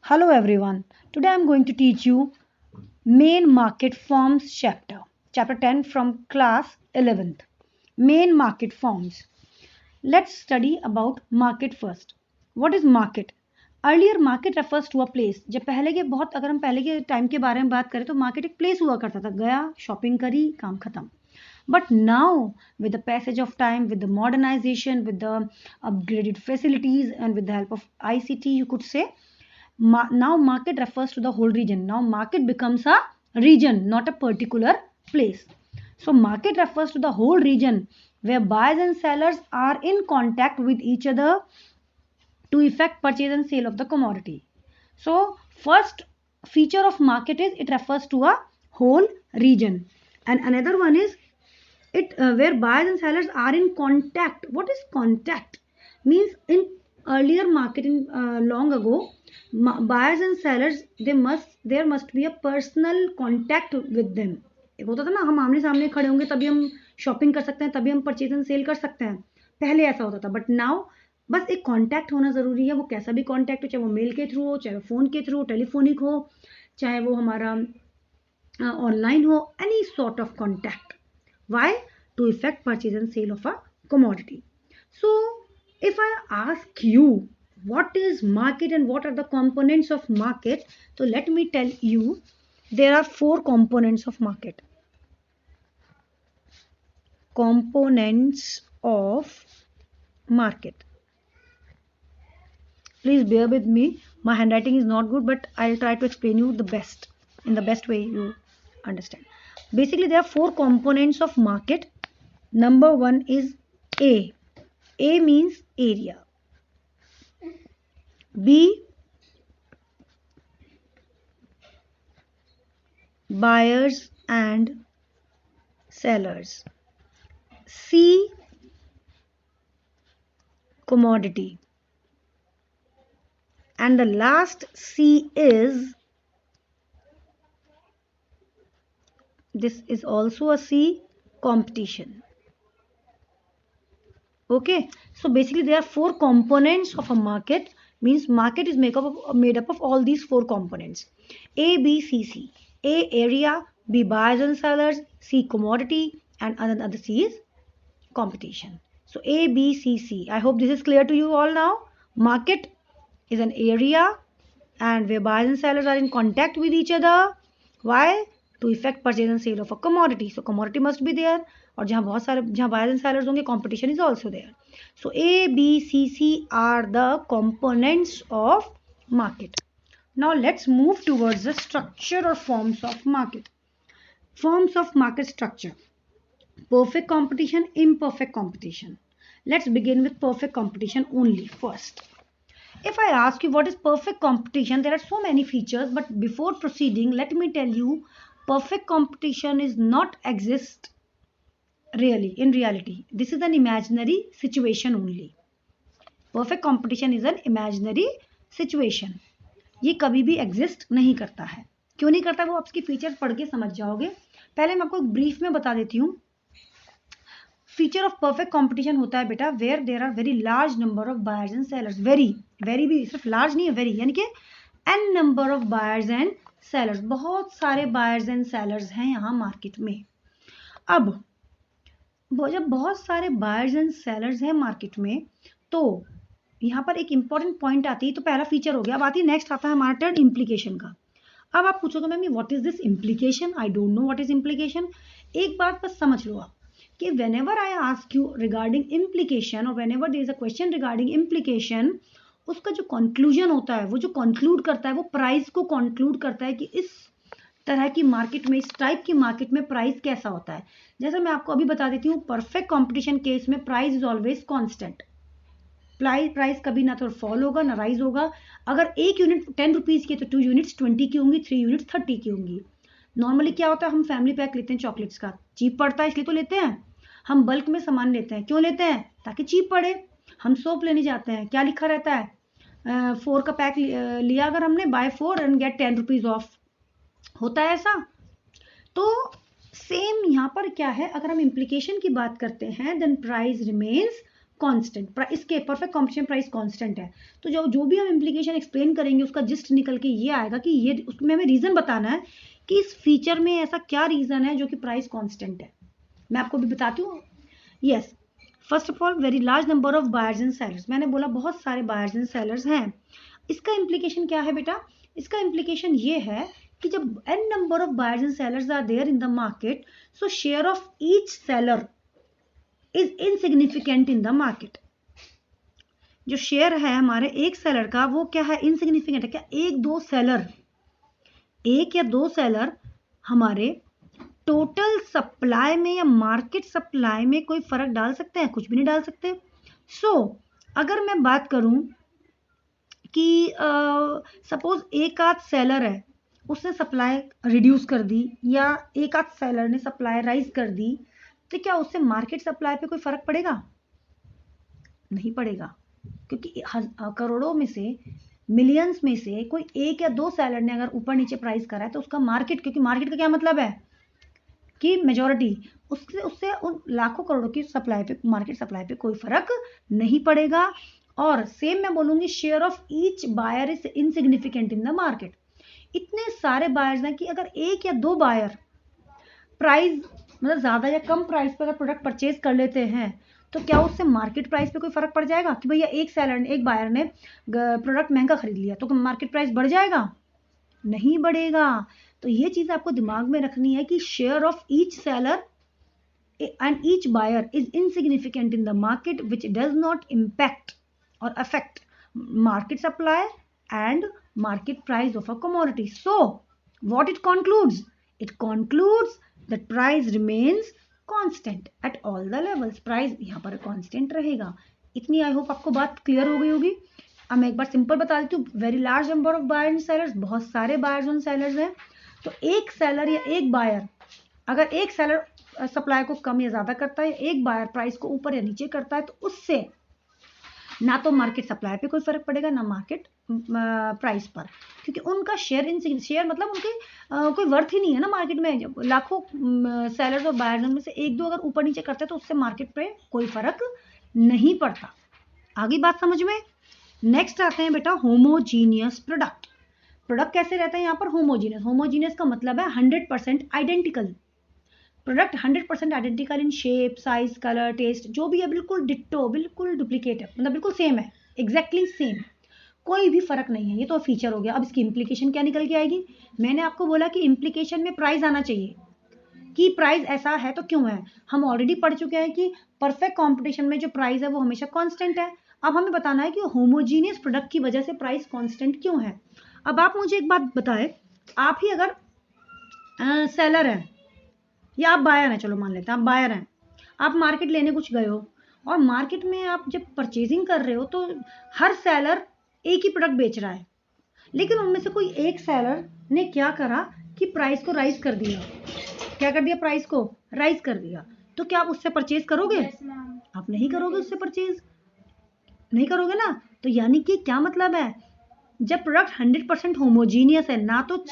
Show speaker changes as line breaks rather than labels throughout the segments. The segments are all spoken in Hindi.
Hello everyone. Today I'm going to teach you main market forms chapter 10 from class 11th. Main market forms. Let's study about market first. What is market? Earlier market refers to a place. जब पहले के बहुत अगर हम पहले के टाइम के बारे में बात करें तो मार्केट एक प्लेस हुआ करता था. गया, शॉपिंग करी, काम खत्म. But now, with the passage of time, with the modernization, with the upgraded facilities, and with the help of ICT, you could say, now market refers to the whole region. Now market becomes a region, not a particular place. So market refers to the whole region where buyers and sellers are in contact with each other to effect purchase and sale of the commodity. So first feature of market is it refers to a whole region, and another one is it where buyers and sellers are in contact. What is contact? Means in earlier market in long ago, buyers and sellers there must be a personal contact with them. एक होता था ना, हम आमने सामने खड़े होंगे तभी हम शॉपिंग कर सकते हैं, तभी हम परचेज एंड सेल कर सकते हैं. पहले ऐसा होता था, बट नाउ बस एक कांटेक्ट होना जरूरी है. वो कैसा भी कांटेक्ट हो, चाहे वो मेल के थ्रू हो, चाहे वो फोन के थ्रू, टेलीफोनिक हो, चाहे वो हमारा ऑनलाइन हो, any sort of contact. Why? To effect purchase and sale of a commodity. So if I ask you what is market and what are the components of market, so let me tell you there are 4 components of market. Components of market. Please bear with me. My handwriting is not good, but I'll try to explain you in the best way you understand. Basically, there are 4 components of market. Number 1 is A. A means area. B, buyers and sellers. C, commodity. And the last C is, this is also a C, competition. Okay, so basically there are 4 components of a market. Means market is made up of all these 4 components. A, B, C, C. A, area. B, buyers and sellers. C, commodity. And another C is competition. So A, B, C, C. I hope this is clear to you all now. Market is an area and where buyers and sellers are in contact with each other. Why? To effect purchase and sale of a commodity. So commodity must be there. और जहाँ buyers and sellers होंगे, competition is also there. So A, B, C, C are the components of market. Now let's move towards the structure or forms of market. Forms of market structure. Perfect competition, imperfect competition. Let's begin with perfect competition only first. If I ask you what is perfect competition, there are so many features, but before proceeding, let me tell you, perfect competition is not exist really in reality. This is an imaginary situation only. Perfect competition is an imaginary situation. ये कभी भी एग्जिस्ट नहीं करता है. क्यों नहीं करता, वो आपकी फीचर पढ़ के समझ जाओगे. पहले मैं आपको ब्रीफ में बता देती हूँ. फीचर ऑफ परफेक्ट कंपटीशन होता है बेटा where there are very large number of buyers and sellers. Very भी सिर्फ लार्ज नहीं है, वेरी यानी कि N number of buyers and sellers. बहुत सारे बायर्स एंड सेलर्स हैं यहाँ मार्केट में. अब जब बहुत सारे बायर्स एंड सेलर्स हैं मार्केट में तो यहाँ पर एक इंपॉर्टेंट पॉइंट आती है. तो पहला फीचर हो गया. अब आती है नेक्स्ट आता है हमारा टर्न इम्प्लीकेशन का. अब आप पूछोगे ma'am what is this implication, I don't know what is implication. एक बात बस समझ लो आप कि whenever I ask you regarding implication or whenever there is a question regarding implication, उसका जो conclusion होता है, वो जो conclude करता है, वो प्राइस को conclude करता है कि इस तरह की मार्केट में, इस टाइप की मार्केट में प्राइस कैसा होता है. जैसे मैं आपको अभी बता देती हूँ, परफेक्ट कंपटीशन केस में price is always constant. Price कभी ना तो फॉल होगा ना राइज होगा. अगर एक यूनिट 10 रुपीज की तो 2 यूनिट्स 20 की होंगी, 3 यूनिट्स 30 की होंगी. नॉर्मली क्या होता है, हम फैमिली पैक लेते हैं चॉकलेट्स का, चीप पड़ता है इसलिए तो लेते हैं. हम बल्क में सामान लेते हैं, क्यों लेते हैं, ताकि चीप पड़े. हम सोप लेने जाते हैं, क्या लिखा रहता है, 4 का पैक लिया अगर हमने, buy 4 and get 10 rupees off, होता है ऐसा. तो सेम यहाँ पर क्या है, अगर हम इम्प्लीकेशन की बात करते हैं देन प्राइस रिमेन्स कांस्टेंट, इसके परफेक्ट कॉम्पिटिशन प्राइस कांस्टेंट है। तो जो भी हम इम्प्लीकेशन एक्सप्लेन करेंगे उसका जिस्ट निकल के ये आएगा कि ये उसमें हमें रीजन बताना है कि इस फीचर में ऐसा क्या रीजन है जो कि प्राइस कांस्टेंट है। मैं आपको भी बताती हूँ। Yes, first of all very large number of buyers and sellers, मैंने बोला बहुत सारे बायर्स एंड सेलर्स हैं। इसका इम्प्लीकेशन क्या है बेटा? इसका इम्प्लीकेशन ये है कि जब n number of buyers and sellers are there in the market, so share of each seller is insignificant in the market. जो शेयर है हमारे एक सेलर का वो क्या है? इनसिग्निफिकेंट है। क्या एक या दो सेलर हमारे टोटल सप्लाई में या मार्केट सप्लाई में कोई फर्क डाल सकते हैं? कुछ भी नहीं डाल सकते। अगर मैं बात करूं कि सपोज एक आध सेलर है, उसने सप्लाई रिड्यूस कर दी या एक आध सेलर ने सप्लाई राइज कर दी, तो क्या उससे मार्केट सप्लाई पे कोई फर्क पड़ेगा? नहीं पड़ेगा, क्योंकि करोड़ों में से, मिलियंस में से कोई एक या दो सेलर ने अगर ऊपर नीचे प्राइस करा है तो उसका मार्केट, क्योंकि मार्केट का क्या मतलब है कि मेजॉरिटी, उससे उन लाखों करोड़ों की सप्लाई पे, मार्केट सप्लाई पे कोई फर्क नहीं पड़ेगा। और सेम मैं बोलूंगी share of each buyer is insignificant in the market. इतने सारे बायर्स हैं कि अगर एक या दो बायर प्राइस मतलब ज्यादा या कम प्राइस पे अगर प्रोडक्ट परचेज कर लेते हैं तो क्या उससे मार्केट प्राइस पे कोई फर्क पड़ जाएगा? कि भैया एक बायर ने प्रोडक्ट महंगा खरीद लिया तो मार्केट प्राइस बढ़ जाएगा? नहीं बढ़ेगा। तो ये चीज आपको दिमाग में रखनी है कि share of each seller and each buyer is insignificant in the market, which does not impact or affect market supply and market price of a commodity. So what it concludes? It concludes that price remains constant at all the levels. price यहाँ पर constant रहेगा। इतनी आई होप आपको बात क्लियर हो गई होगी। अब मैं एक बार सिंपल बता देती हूँ। Very large number of buyers and sellers, बहुत सारे बायर्स एंड सेलर्स हैं। तो एक सेलर या एक बायर, अगर एक सेलर सप्लाई को कम या ज्यादा करता है, एक बायर प्राइस को ऊपर या नीचे करता है, तो उससे ना तो मार्केट सप्लाई पे कोई फर्क पड़ेगा ना मार्केट प्राइस पर, क्योंकि उनका शेयर मतलब उनके कोई वर्थ ही नहीं है ना मार्केट में। लाखों सेलर्स और बायर्स में से एक दो अगर ऊपर नीचे करते हैं तो उससे मार्केट पे कोई फर्क नहीं पड़ता। आगे बात समझ में। नेक्स्ट आते हैं बेटा होमोजीनियस प्रोडक्ट। प्रोडक्ट कैसे रहता है यहाँ पर? होमोजीनियस। होमोजीनियस का मतलब है 100% identical. Product 100% identical in shape, size, colour, taste, जो भी है बिल्कुल डिट्टो, बिल्कुल डुप्लीकेट है, मतलब बिल्कुल सेम है, एग्जैक्टली सेम, कोई भी फर्क नहीं है। ये तो फीचर हो गया। अब इसकी इम्प्लीकेशन क्या निकल के आएगी? मैंने आपको बोला कि इम्प्लीकेशन में प्राइस आना चाहिए कि प्राइस ऐसा है तो क्यों है। हम ऑलरेडी पढ़ चुके हैं कि परफेक्ट कॉम्पिटिशन में जो प्राइस है वो हमेशा कांस्टेंट है। अब हमें बताना है कि होमोजीनियस प्रोडक्ट की वजह से प्राइस कांस्टेंट क्यों है। अब आप मुझे एक बात बताएं, आप ही अगर सेलर है या आप बायर हैं, चलो मान लेते हैं आप बायर हैं, आप मार्केट लेने कुछ गए हो और मार्केट में आप जब परचेजिंग कर रहे हो तो हर सेलर एक ही प्रोडक्ट बेच रहा है, लेकिन उनमें से कोई एक सेलर ने क्या करा कि प्राइस को राइज कर दिया। क्या कर दिया? प्राइस को राइज कर दिया। तो क्या आप उससे परचेज करोगे? आप नहीं करोगे, उससे परचेज नहीं करोगे ना। तो यानी कि क्या मतलब है, जब प्रोडक्ट 100% होमोजीनियस है, ना तो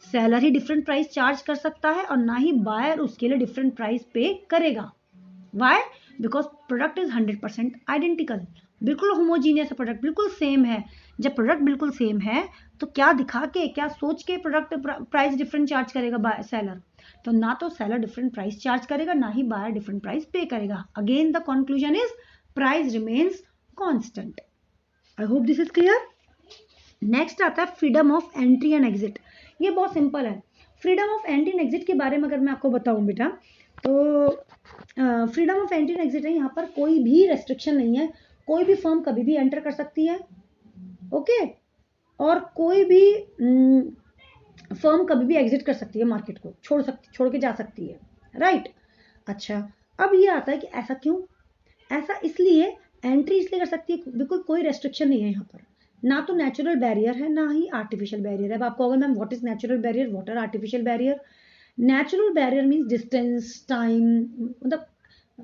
सेलर ही डिफरेंट प्राइस चार्ज कर सकता है और ना ही बायर उसके लिए डिफरेंट प्राइस पे करेगा। Why? Because product is 100% identical, बिल्कुल होमोजीनियस है, प्रोडक्ट बिल्कुल सेम है। जब प्रोडक्ट बिल्कुल सेम है तो क्या दिखा के, क्या सोच के प्रोडक्ट प्राइस डिफरेंट चार्ज करेगा सेलर? तो ना तो सेलर डिफरेंट प्राइस चार्ज करेगा, ना ही बायर डिफरेंट प्राइस पे करेगा। Again the conclusion is price remains constant. I hope this is clear. Next आता है freedom of entry and exit. ये बहुत सिंपल है। Freedom of entry and exit के बारे में अगर मैं आपको बताऊं बेटा, तो freedom of entry and exit है, यहाँ पर कोई भी रेस्ट्रिक्शन नहीं है। कोई भी फर्म कभी भी एंटर कर सकती है, ओके, और कोई भी फर्म कभी भी एग्जिट कर सकती है, मार्केट को छोड़ के जा सकती है, राइट। अच्छा, अब ये आता है कि ऐसा क्यों? ऐसा इसलिए, एंट्री इसलिए कर सकती है, बिल्कुल कोई रेस्ट्रिक्शन नहीं है यहाँ पर। ना तो नेचुरल बैरियर है, ना ही आर्टिफिशियल बैरियर है। अब आपको अगर ma'am what is natural barrier, what are artificial barrier? Natural barrier means distance, time, मतलब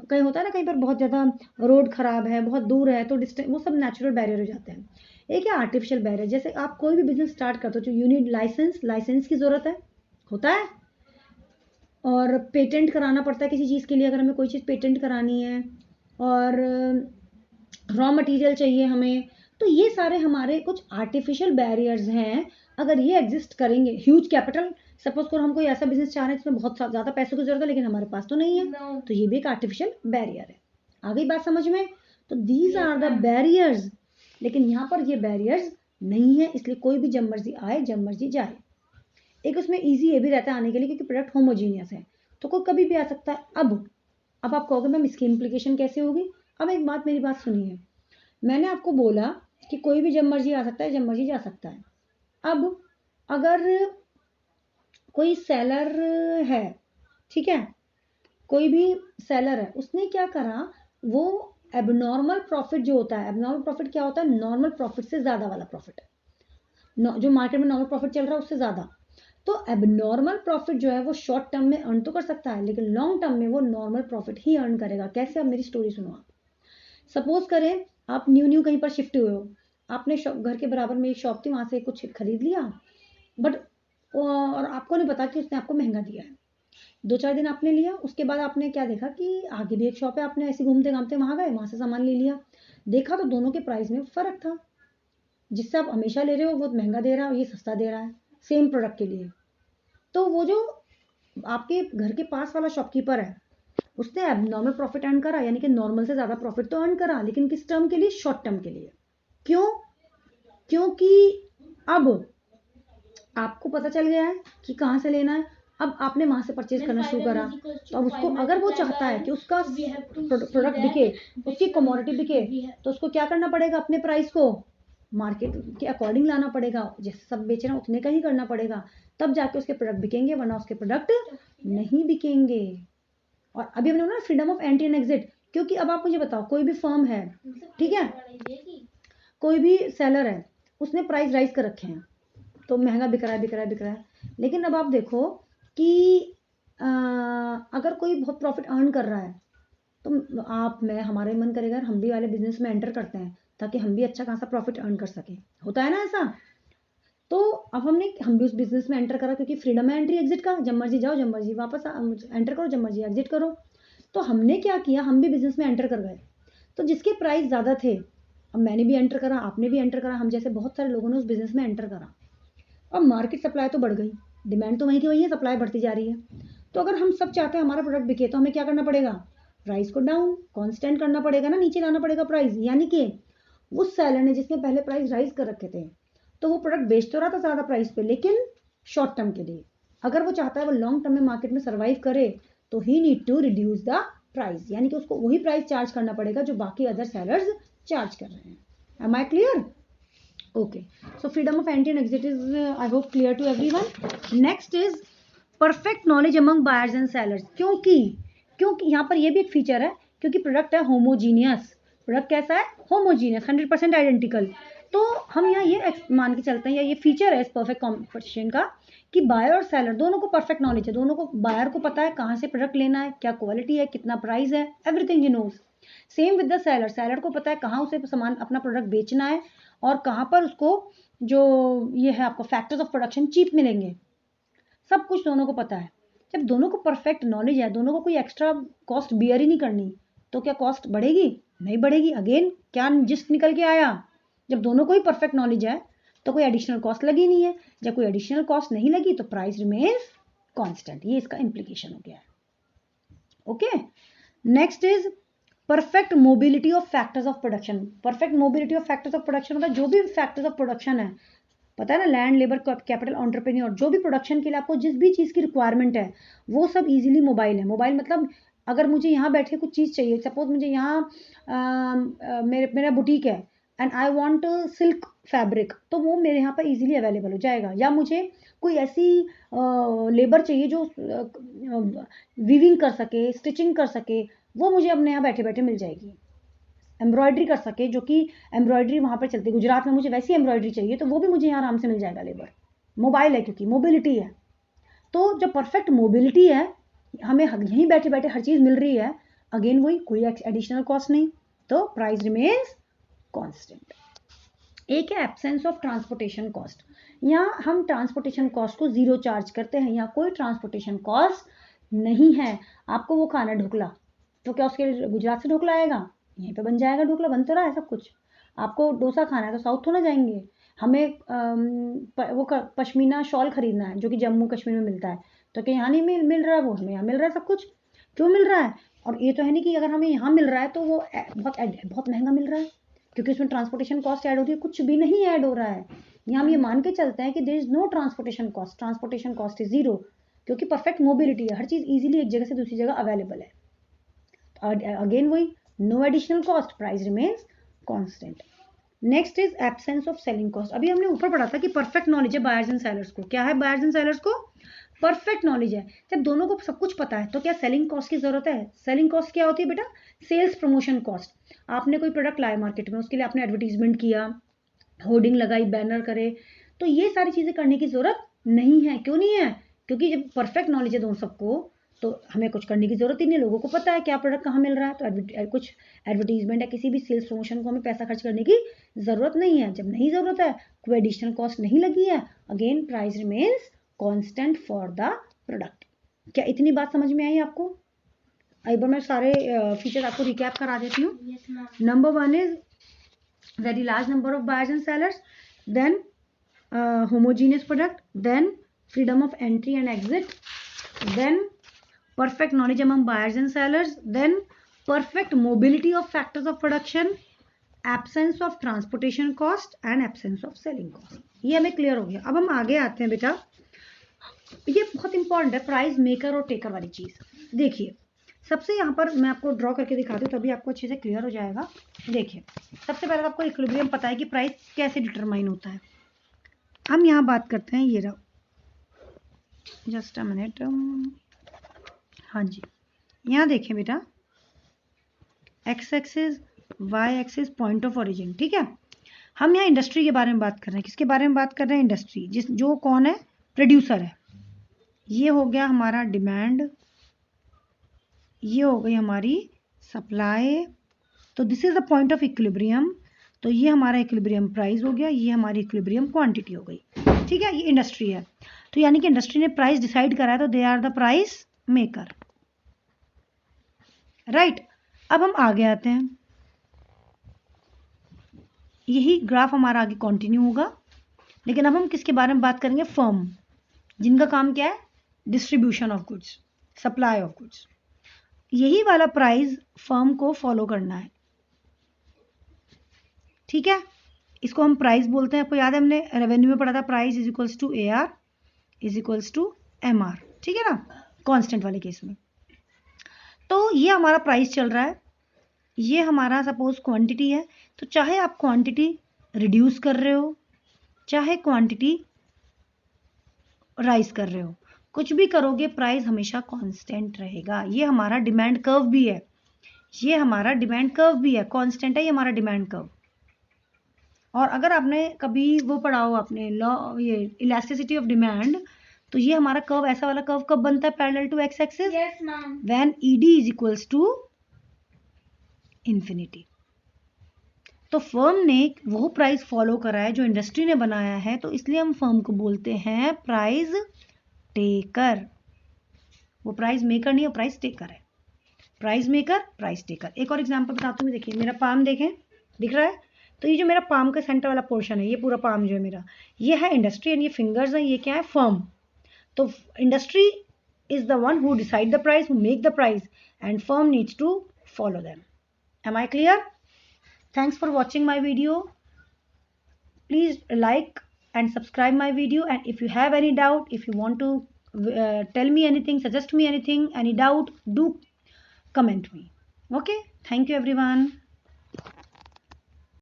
कहीं होता है ना, कहीं पर बहुत ज़्यादा रोड खराब है, बहुत दूर है, तो डिस्टेंस, वो सब नेचुरल बैरियर हो जाते हैं। एक है आर्टिफिशियल बैरियर। जैसे आप कोई भी बिजनेस स्टार्ट करते हो तो यू नीड लाइसेंस की ज़रूरत है, होता है, और पेटेंट कराना पड़ता है किसी चीज़ के लिए। अगर हमें कोई चीज़ पेटेंट करानी है, और रॉ मटेरियल चाहिए हमें। तो ये सारे हमारे कुछ आर्टिफिशियल बैरियर्स हैं। अगर ये एग्जिस्ट करेंगे, ह्यूज कैपिटल, सपोज करो हम कोई ऐसा बिजनेस चाह रहे हैं जिसमें बहुत ज़्यादा पैसों की जरूरत है लेकिन हमारे पास तो नहीं है, तो ये भी एक आर्टिफिशियल बैरियर है। आ गई बात समझ में? तो दीज आर द बैरियर्स। लेकिन यहाँ पर ये बैरियर्स नहीं है, इसलिए कोई भी जब मर्जी आए जब मर्जी जाए। एक उसमें ईजी ये भी रहता है आने के लिए क्योंकि प्रोडक्ट होमोजीनियस है, तो कोई कभी भी आ सकता है। अब आप कहोगे मैम इसकी इम्प्लीकेशन कैसे होगी? अब एक बात, मेरी बात सुनिए। मैंने आपको बोला कि कोई भी जब मर्जी आ सकता है, जब मर्जी जा सकता है। अब अगर कोई सेलर है, ठीक है, कोई भी सेलर है, उसने क्या करा, वो एबनॉर्मल प्रॉफिट जो होता है, एबनॉर्मल प्रॉफिट क्या होता है? नॉर्मल प्रॉफिट से ज्यादा वाला प्रॉफिट, जो मार्केट में नॉर्मल प्रॉफिट चल रहा है उससे ज्यादा। तो एबनॉर्मल प्रॉफिट जो है वो शॉर्ट टर्म में अर्न तो कर सकता है लेकिन लॉन्ग टर्म में वो नॉर्मल प्रॉफिट ही अर्न करेगा। कैसे? अब मेरी स्टोरी सुनो। आप सपोज करें आप न्यू कहीं पर शिफ्ट हुए हो, आपने घर के बराबर में एक शॉप थी, वहां से कुछ खरीद लिया, बट और आपको नहीं पता कि उसने आपको महंगा दिया है। 2-4 दिन आपने लिया, उसके बाद आपने क्या देखा कि आगे भी एक शॉप है, आपने ऐसे घूमते घामते वहां गए, वहां से सामान ले लिया, देखा तो दोनों के प्राइस में फर्क था। जिससे आप हमेशा ले रहे हो वो महंगा दे रहा है और ये सस्ता दे रहा है सेम प्रोडक्ट के लिए। तो वो जो आपके घर के पास वाला शॉपकीपर है, उसने एबनॉर्मल प्रॉफिट अर्न करा, यानी कि नॉर्मल से ज्यादा प्रॉफिट तो अर्न करा, लेकिन किस टर्म के लिए? शॉर्ट टर्म के लिए। क्यों? क्योंकि अब आपको पता चल गया है कि कहाँ से लेना है। अब आपने वहां से परचेज करना शुरू करा, तो अब उसको, अगर वो चाहता है कि उसका प्रोडक्ट बिके, उसकी कमोडिटी बिके, तो उसको क्या करना पड़ेगा? अपने प्राइस को मार्केट के अकॉर्डिंग लाना पड़ेगा, जैसे सब बेच रहे हैं उतने का ही करना पड़ेगा, तब जाके उसके प्रोडक्ट बिकेंगे, वरना उसके प्रोडक्ट नहीं बिकेंगे। और अभी हमने बोला freedom of entry and exit, क्योंकि अब आप मुझे बताओ, कोई भी फर्म है, ठीक है, कोई भी सेलर है, उसने प्राइस राइज कर रखे हैं, तो महंगा बिक रहा है, बिक रहा है, बिक रहा है। लेकिन अब आप देखो कि अगर कोई बहुत प्रॉफिट अर्न कर रहा है, तो आप, मैं, हमारे मन करेगा हम भी वाले बिजनेस में एंटर करते हैं ताकि हम भी अच्छा खासा प्रॉफिट अर्न कर सके। होता है ना ऐसा? तो अब हम भी उस बिजनेस में एंटर करा क्योंकि फ्रीडम है एंट्री एग्जिट का, जब मर्जी जाओ, जब मर्जी वापस एंटर करो, जब मर्जी एग्जिट करो। तो हमने क्या किया, हम भी बिजनेस में एंटर कर गए। तो जिसके प्राइस ज़्यादा थे, अब मैंने भी एंटर करा, आपने भी एंटर करा, हम जैसे बहुत सारे लोगों ने उस बिजनेस में एंटर करा। अब मार्केट सप्लाई तो बढ़ गई, डिमांड तो वहीं की वही है, सप्लाई बढ़ती जा रही है। तो अगर हम सब चाहते हैं हमारा प्रोडक्ट बिके, तो हमें क्या करना पड़ेगा? प्राइस को डाउन कांस्टेंट करना पड़ेगा ना, नीचे लाना पड़ेगा प्राइस। यानी कि उस सेलर ने जिसने पहले प्राइस राइज कर रखे थे, तो वो प्रोडक्ट बेच तो रहा था ज़्यादा प्राइस पे, लेकिन शॉर्ट टर्म के लिए। अगर वो चाहता है वो लॉन्ग टर्म में मार्केट में सर्वाइव करे, तो he need to reduce the price, यानी कि उसको वही प्राइस चार्ज करना पड़ेगा जो बाकी अदर सेलर्स चार्ज कर रहे हैं। Am I clear? Okay, so freedom of entry and exit is I hope clear to everyone. Next is perfect knowledge among buyers and sellers. क्योंकि यहाँ पर ये भी एक फीचर है, क्योंकि प्रोडक्ट है होमोजीनियस। प्रोडक्ट कैसा है? Homogeneous, 100% identical. तो हम यहाँ ये मान के चलते हैं, या ये फीचर है इस परफेक्ट कॉम्पिटिशन का, कि बायर और सेलर दोनों को परफेक्ट नॉलेज है। दोनों को, बायर को पता है कहाँ से प्रोडक्ट लेना है, क्या क्वालिटी है, कितना प्राइस है, एवरीथिंग ही knows. Same with the seller, seller को पता है कहाँ उसे सामान, अपना प्रोडक्ट बेचना है और कहाँ पर उसको जो ये है आपको फैक्टर्स ऑफ प्रोडक्शन चीप मिलेंगे, सब कुछ दोनों को पता है। जब दोनों को परफेक्ट नॉलेज है, दोनों को कोई एक्स्ट्रा कॉस्ट बियर ही नहीं करनी, तो क्या कॉस्ट बढ़ेगी? नहीं बढ़ेगी। अगेन क्या जिस्ट निकल के आया? जब दोनों को ही परफेक्ट नॉलेज है तो कोई एडिशनल कॉस्ट लगी नहीं है। जब कोई एडिशनल कॉस्ट नहीं लगी तो प्राइस रिमेन्स कांस्टेंट। ये इसका इंप्लीकेशन हो गया है। Okay, next is perfect mobility of factors of production. Perfect mobility of factors of production मतलब जो भी फैक्टर्स ऑफ प्रोडक्शन है, पता है ना, लैंड, लेबर, कैपिटल, एंटरप्रेन्योर, जो भी प्रोडक्शन के लिए आपको जिस भी चीज़ की रिक्वायरमेंट है, वो सब इजीली मोबाइल है। मोबाइल मतलब अगर मुझे यहाँ बैठे कुछ चीज़ चाहिए, सपोज मुझे यहाँ मेरा बुटीक है and I want silk fabric, तो वो मेरे यहाँ पर इजीली अवेलेबल हो जाएगा। या मुझे कोई ऐसी लेबर चाहिए जो वीविंग कर सके, स्टिचिंग कर सके, वो मुझे अपने यहाँ बैठे बैठे मिल जाएगी। एम्ब्रॉयडरी कर सके, जो कि एम्ब्रॉयडरी वहाँ पर चलती है, गुजरात में मुझे वैसी एम्ब्रॉयडरी चाहिए, तो वो भी मुझे यहाँ आराम से मिल जाएगा लेबर। मोबाइल है क्योंकि मोबिलिटी है। तो जब परफेक्ट मोबिलिटी है, हमें यहीं बैठे बैठे हर चीज़ मिल रही है, अगेन वही, कोई एडिशनल कॉस्ट नहीं, तो प्राइस रिमेन्स कॉन्स्टेंट। एक है एब्सेंस ऑफ ट्रांसपोर्टेशन कॉस्ट। यहाँ हम ट्रांसपोर्टेशन कॉस्ट को जीरो चार्ज करते हैं, यहाँ कोई ट्रांसपोर्टेशन कॉस्ट नहीं है। आपको वो खाना ढोकला, तो क्या उसके गुजरात से ढोकला आएगा? यहीं पे बन जाएगा ढोकला, बन तो रहा है सब कुछ। आपको डोसा खाना है तो साउथ थोड़ा जाएंगे, हमें पश्मीना शॉल खरीदना है जो कि जम्मू कश्मीर में मिलता है, तो क्या यहाँ नहीं मिल रहा है, वो हमें यहाँ मिल रहा है सब कुछ। क्यों मिल रहा है? और ये तो है नहीं कि अगर हमें यहाँ मिल रहा है तो वो बहुत महंगा मिल रहा है, क्योंकि उसमें ट्रांसपोर्टेशन कॉस्ट ऐड होती है। कुछ भी नहीं ऐड हो रहा है, यहाँ हम ये मान के चलते हैं कि there is no transportation cost is zero, क्योंकि परफेक्ट मोबिलिटी है, हर चीज़ ईजिली एक जगह से दूसरी जगह अवेलेबल है। अगेन वही, no additional cost, price remains constant. Next is absence of selling cost. अभी हमने ऊपर पढ़ा था कि परफेक्ट नॉलेज है बायर्स एंड सेलर्स को। क्या है बायर्स एंड सेलर्स को? परफेक्ट नॉलेज है। जब दोनों को सब कुछ पता है तो क्या सेलिंग कॉस्ट की जरूरत है? सेलिंग कॉस्ट क्या होती है बेटा? Sales promotion cost. आपने कोई प्रोडक्ट लाया मार्केट में, उसके लिए आपने एडवर्टीजमेंट किया, होर्डिंग लगाई, बैनर करे, तो ये सारी चीजें करने की जरूरत नहीं है। क्यों नहीं है? क्योंकि जब परफेक्ट नॉलेज है दोनों सबको तो हमें कुछ करने की जरूरत ही नहीं, लोगों को पता है क्या प्रोडक्ट कहाँ मिल रहा है, तो कुछ एडवर्टीजमेंट या किसी भी सेल्स प्रमोशन को हमें पैसा खर्च करने की जरूरत नहीं है। जब नहीं जरूरत है, कोई एडिशनल कॉस्ट नहीं लगी है, again price remains constant for the product. क्या इतनी बात समझ में आई आपको? एक बार मैं सारे फीचर आपको रिकैप करा देती हूँ। Number 1 is very large number of buyers and sellers, then homogeneous product, then freedom of entry and exit, then perfect knowledge among buyers and sellers, then perfect mobility of factors of production, absence of transportation cost and absence of selling cost। ये हमें क्लियर हो गया। अब हम आगे आते हैं बेटा, ये बहुत इंपॉर्टेंट है, प्राइस मेकर और टेकर वाली चीज। देखिए सबसे यहाँ पर मैं आपको ड्रॉ करके दिखाती हूँ तभी आपको अच्छे से क्लियर हो जाएगा। देखिए सबसे पहले आपको इक्विलिब्रियम पता है कि प्राइस कैसे डिटरमाइन होता है। हम यहाँ बात करते हैं, ये रहा, जस्ट अ मिनट, हाँ जी, यहाँ देखें बेटा, X axis, Y axis, point of origin, ठीक है। हम यहाँ इंडस्ट्री के बारे में बात कर रहे हैं। किसके बारे में बात कर रहे हैं? इंडस्ट्री, जो कौन है? प्रोड्यूसर है। ये हो गया हमारा डिमांड, ये हो गई हमारी सप्लाई, तो this is the point of equilibrium. तो ये हमारा इक्विलिब्रियम प्राइस हो गया, ये हमारी इक्विलिब्रियम क्वांटिटी हो गई, ठीक है। ये इंडस्ट्री है, तो यानी कि इंडस्ट्री ने प्राइस डिसाइड करा है, तो they are the price maker, right. अब हम आगे आते हैं, यही ग्राफ हमारा आगे कंटिन्यू होगा, लेकिन अब हम किसके बारे में बात करेंगे? फर्म, जिनका काम क्या है? Distribution of goods, supply of goods. यही वाला प्राइस फर्म को फॉलो करना है, ठीक है। इसको हम प्राइस बोलते हैं। आपको याद है हमने रेवेन्यू में पढ़ा था, price is equals to AR is equals to MR, ठीक है ना, कांस्टेंट वाले केस में। तो ये हमारा प्राइस चल रहा है, ये हमारा सपोज क्वांटिटी है, तो चाहे आप क्वांटिटी रिड्यूस कर रहे हो, चाहे क्वांटिटी राइज कर रहे हो, कुछ भी करोगे प्राइस हमेशा कांस्टेंट रहेगा। ये हमारा डिमांड कर्व भी है, ये हमारा डिमांड कर्व भी है, कांस्टेंट है ये हमारा डिमांड कर्व। और अगर आपने कभी वो पढ़ा हो आपने लॉ, ये इलास्टिसिटी ऑफ डिमांड, तो ये हमारा कर्व, ऐसा वाला कर्व कब बनता है? Parallel to X axis, when ED is equals to infinity. तो फर्म ने वो प्राइस फॉलो करा है जो इंडस्ट्री ने बनाया है, तो इसलिए हम फर्म को बोलते हैं प्राइस टेकर। वो प्राइस मेकर नहीं है, प्राइस टेकर है। Price maker, price taker. एक और एग्जांपल बताती हूँ। देखिए मेरा पाम देखें, दिख रहा है? तो ये जो मेरा पाम का सेंटर वाला पोर्शन है, ये पूरा पाम जो है मेरा, ये है इंडस्ट्री एंड ये फिंगर्स है, ये क्या है? फर्म। तो industry is the one who decide the price, who make the price, and firm needs to follow them. Am I clear? Thanks for watching my video. Please like and subscribe my video, and if you have any doubt, if you want to tell me anything, suggest me anything, any doubt, do comment me. Okay, thank you everyone.